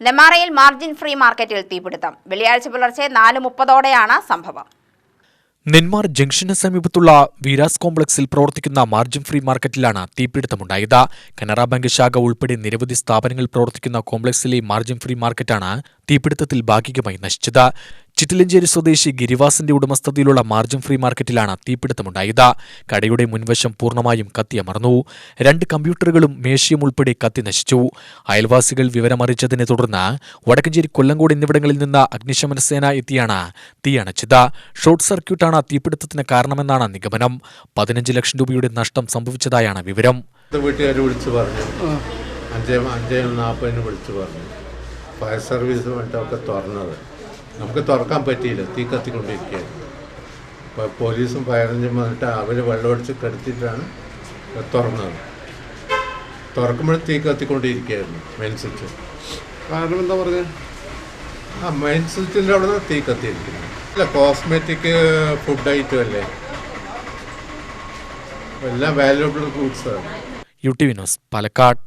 നെമാറയിൽ margin free മാർക്കറ്റിൽ തീപിടുത്തം. വെള്ളിയാഴ്ച പുലർച്ചെ 4:30ഓടെയാണ് സംഭവം. നെന്മാർ ജംഗ്ഷന് സമീപത്തുള്ള വീരാസ് കോംപ്ലക്സിൽ പ്രവർത്തിക്കുന്ന മാർജിൻ ഫ്രീ മാർക്കറ്റിലാണ് തീപിടുത്തമുണ്ടായത്. കനറ ബാങ്ക് ശാഖ ഉൾപ്പെടെ നിരവധി സ്ഥാപനങ്ങൾ പ്രവർത്തിക്കുന്ന കോംപ്ലക്സിലെ മാർജിൻ ഫ്രീ മാർക്കറ്റാണ് തീപിടുത്തത്തിൽ ഭാഗികമായി നശിച്ചത്. ചിറ്റിലഞ്ചേരി സ്വദേശി ഗിരിവാസിന്റെ ഉടമസ്ഥതയിലുള്ള മാർജിൻ ഫ്രീ മാർക്കറ്റിലാണ് തീപിടുത്തമുണ്ടായത്. കടയുടെ മുൻവശം പൂർണ്ണമായും കത്തിയമർന്നു. 2 കമ്പ്യൂട്ടറുകളും മേശയും ഉൾപ്പെടെ കത്തി നശിച്ചു. അയൽവാസികൾ വിവരമറിയിച്ചതിനെ തുടർന്ന് വടക്കഞ്ചേരി, കൊല്ലങ്കോട് എന്നിവിടങ്ങളിൽ നിന്ന് അഗ്നിശമന സേന എത്തിയാണ് തീയണച്ചത്. ഷോർട്ട് സർക്യൂട്ടാണ് തീപിടുത്തത്തിന് കാരണമെന്നാണ് നിഗമനം. 15 ലക്ഷം രൂപയുടെ നഷ്ടം സംഭവിച്ചതായാണ് വിവരം. വീട്ടുകാർ വിളിച്ചു പറഞ്ഞു, 5:40 വിളിച്ചു പറഞ്ഞു. ഫയർ സർവീസ് വേണ്ടൊക്കെ തുറന്നത്, നമുക്ക് തുറക്കാൻ പറ്റിയില്ല, തീ കത്തിക്കൊണ്ടിരിക്കുകയായിരുന്നു. അപ്പോൾ പോലീസും ഫയർ എഞ്ചിനും വന്നിട്ട് അവർ വെള്ളമടിച്ച് കെടുത്തിട്ടാണ് തുറന്നത്. തുറക്കുമ്പോൾ തീ കത്തിക്കൊണ്ടിരിക്കുകയായിരുന്നു മെയിൻ സ്വിച്ച്. കാരണം എന്താ പറഞ്ഞത്? മെയിൻ സ്വിച്ചിൻ്റെ അവിടെ നിന്ന് തീ കത്തിയിരിക്കുന്നു. അല്ല, കോസ്മെറ്റിക് ഫുഡ് ഐറ്റം അല്ലേ, എല്ലാം വാല്യുബിൾ ഗുഡ്സാണ്. UTV news, Palakkad.